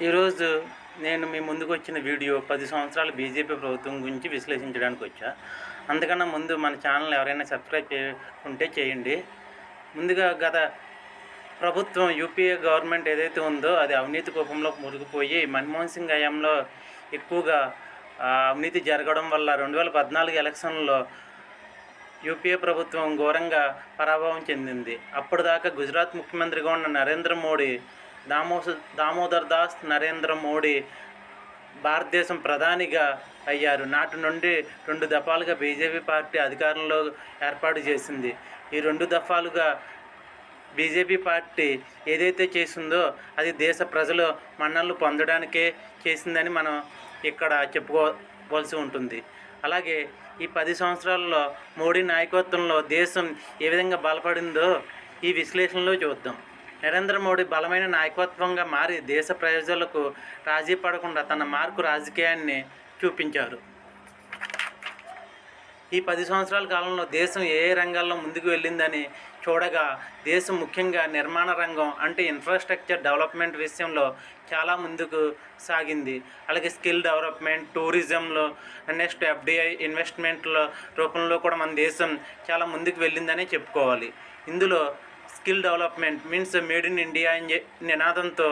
ఈరోజు నేను మీ ముందుకు వచ్చిన వీడియో 10 సంవత్సరాల బీజేపీ ప్రభుత్వం గురించి విశ్లేషించడానికి వచ్చా. అందుకన్నా ముందు మన ఛానల్ ఎవరైనా సబ్స్క్రైబ్ చేయకుంటే చేయండి. ముందుగా గత ప్రభుత్వం యూపీఏ గవర్నమెంట్ ఏదైతే ఉందో అది అవినీతి కూపంలో మునిగిపోయి మన్మోహన్ సింగ్ హయాంలో ఎక్కువగా అవినీతి జరగడం వల్ల 2014 ఎలక్షన్లో యూపీఏ ప్రభుత్వం ఘోరంగా పరాభవం చెందింది. అప్పటిదాకా గుజరాత్ ముఖ్యమంత్రిగా ఉన్న నరేంద్ర మోడీ దామోదర్ దాస్ నరేంద్ర మోడీ భారతదేశం ప్రధానిగా అయ్యారు. నాటి నుండి 2 దఫాలుగా బీజేపీ పార్టీ అధికారంలో ఏర్పాటు చేసింది. ఈ 2 దఫాలుగా బీజేపీ పార్టీ ఏదైతే చేసిందో అది దేశ ప్రజలు మన్ననలు పొందడానికే చేసిందని మనం ఇక్కడ చెప్పుకోవాల్సి ఉంటుంది. అలాగే ఈ 10 సంవత్సరాల్లో మోడీ నాయకత్వంలో దేశం ఏ విధంగా బలపడిందో ఈ విశ్లేషణలో చూద్దాం. నరేంద్ర మోడీ బలమైన నాయకత్వంగా మారి దేశ ప్రజలకు రాజీ పడకుండా తన మార్కు రాజకీయాన్ని చూపించారు. ఈ 10 సంవత్సరాల కాలంలో దేశం ఏ రంగాల్లో ముందుకు వెళ్ళిందని చూడగా దేశం ముఖ్యంగా నిర్మాణ రంగం అంటే ఇన్ఫ్రాస్ట్రక్చర్ డెవలప్మెంట్ విషయంలో చాలా ముందుకు సాగింది. అలాగే స్కిల్ డెవలప్మెంట్, టూరిజంలో, నెక్స్ట్ ఎఫ్డిఐ ఇన్వెస్ట్మెంట్ల రూపంలో కూడా మన దేశం చాలా ముందుకు వెళ్ళిందనే చెప్పుకోవాలి. ఇందులో skill development means made in India అని నినాదంతో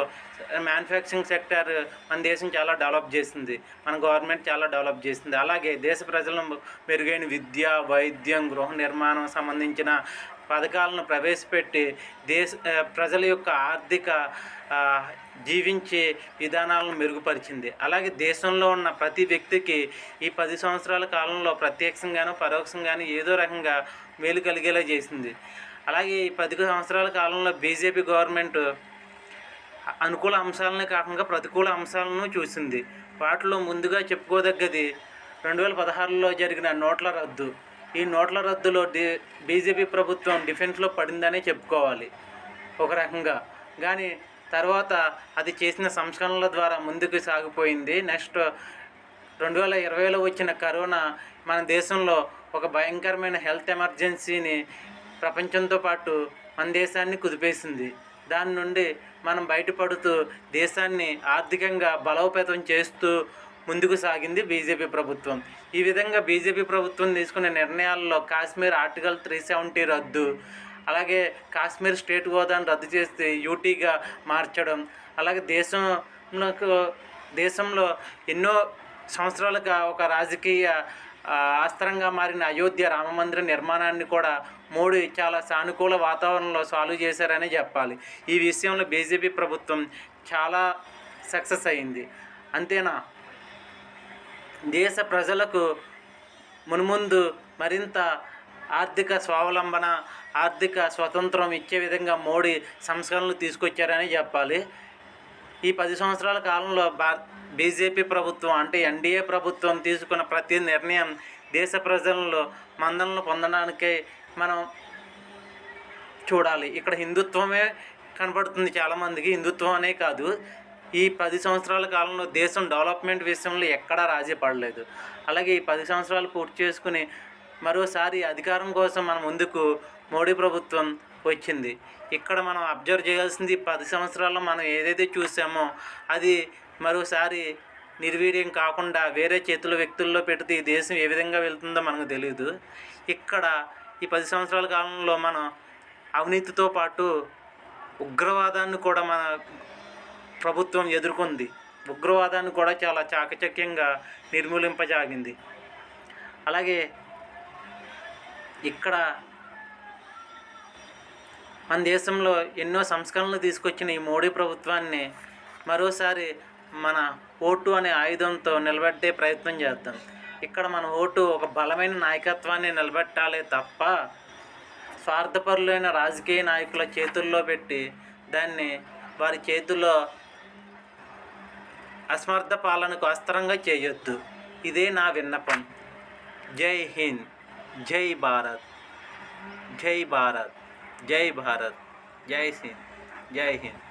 మ్యానుఫ్యాక్చరింగ్ సెక్టర్ మన దేశం చాలా డెవలప్ చేసింది, మన గవర్నమెంట్ చాలా డెవలప్ చేసింది. అలాగే దేశ ప్రజలను మెరుగైన విద్య, వైద్యం, గృహ నిర్మాణం సంబంధించిన పథకాలను ప్రవేశపెట్టి ప్రజల యొక్క ఆర్థిక జీవించే విధానాలను మెరుగుపరిచింది. అలాగే దేశంలో ఉన్న ప్రతి వ్యక్తికి ఈ 10 సంవత్సరాల కాలంలో ప్రత్యక్షంగానూ పరోక్షంగానూ ఏదో రకంగా మేలు కలిగేలా చేసింది. అలాగే ఈ 10 సంవత్సరాల కాలంలో బీజేపీ గవర్నమెంట్ అనుకూల అంశాలనే కాకుండా ప్రతికూల అంశాలను చూసింది. వాటిలో ముందుగా చెప్పుకోదగ్గది 2016లో జరిగిన నోట్ల రద్దు. ఈ నోట్ల రద్దులో బీజేపీ ప్రభుత్వం డిఫెన్స్లో పడిందనే చెప్పుకోవాలి ఒక రకంగా. కానీ తర్వాత అది చేసిన సంస్కరణల ద్వారా ముందుకు సాగిపోయింది. నెక్స్ట్ 2020లో వచ్చిన కరోనా మన దేశంలో ఒక భయంకరమైన హెల్త్ ఎమర్జెన్సీని ప్రపంచంతో పాటు మన దేశాన్ని కుదిపేసింది. దాని నుండి మనం బయటపడుతూ దేశాన్ని ఆర్థికంగా బలోపేతం చేస్తూ ముందుకు సాగింది బీజేపీ ప్రభుత్వం. ఈ విధంగా బీజేపీ ప్రభుత్వం తీసుకునే నిర్ణయాల్లో కాశ్మీర్ ఆర్టికల్ 370 రద్దు, అలాగే కాశ్మీర్ స్టేట్ హోదాను రద్దు చేసి యూటీగా మార్చడం, అలాగే దేశంలో ఎన్నో సంవత్సరాలుగా ఒక రాజకీయ అస్త్రంగా మారిన అయోధ్య రామమందిర నిర్మాణాన్ని కూడా మోడీ చాలా సానుకూల వాతావరణంలో సాల్వ్ చేశారని చెప్పాలి. ఈ విషయంలో బీజేపీ ప్రభుత్వం చాలా సక్సెస్ అయింది. అంతేనా, దేశ ప్రజలకు మున్ముందు మరింత ఆర్థిక స్వావలంబన, ఆర్థిక స్వతంత్రం ఇచ్చే విధంగా మోడీ సంస్కరణలు తీసుకొచ్చారని చెప్పాలి. ఈ 10 సంవత్సరాల కాలంలో బీజేపీ ప్రభుత్వం అంటే ఎన్డీఏ ప్రభుత్వం తీసుకున్న ప్రతి నిర్ణయం దేశ ప్రజల్లో మన్ననలు పొందడానికే మనం చూడాలి. ఇక్కడ హిందుత్వమే కనబడుతుంది చాలామందికి. హిందుత్వం అనే కాదు, ఈ 10 సంవత్సరాల కాలంలో దేశం డెవలప్మెంట్ విషయంలో ఎక్కడా రాజీ పడలేదు. అలాగే ఈ 10 సంవత్సరాలు పూర్తి చేసుకుని మరోసారి అధికారం కోసం మన ముందుకు మోడీ ప్రభుత్వం వచ్చింది. ఇక్కడ మనం అబ్జర్వ్ చేయాల్సింది 10 సంవత్సరాల్లో మనం ఏదైతే చూసామో అది మరోసారి నిర్వీర్యం కాకుండా వేరే వ్యక్తుల్లో పెడితే ఈ దేశం ఏ విధంగా వెళ్తుందో మనకు తెలియదు. ఇక్కడ ఈ 10 సంవత్సరాల కాలంలో మనం అవినీతితో పాటు ఉగ్రవాదాన్ని కూడా మన ప్రభుత్వం ఎదుర్కొంది. ఉగ్రవాదాన్ని కూడా చాలా చాకచక్యంగా నిర్మూలింపజాగింది. అలాగే ఇక్కడ మన దేశంలో ఎన్నో సంస్కరణలు తీసుకొచ్చిన ఈ మోడీ ప్రభుత్వాన్ని మరోసారి మన ఓటు అనే ఆయుధంతో నిలబెట్టే ప్రయత్నం చేద్దాం. ఇక్కడ మన ఓటు ఒక బలమైన నాయకత్వాన్ని నిలబెట్టాలి తప్ప స్వార్థపరులైన రాజకీయ నాయకుల చేతుల్లో పెట్టి దాన్ని వారి చేతుల్లో అసమర్థ పాలనకు అస్త్రంగా చేయొద్దు. ఇదే నా విన్నపం. జై హింద్, జై భారత్, జై భారత్, జై భారత్, జై హింద్, జై హింద్.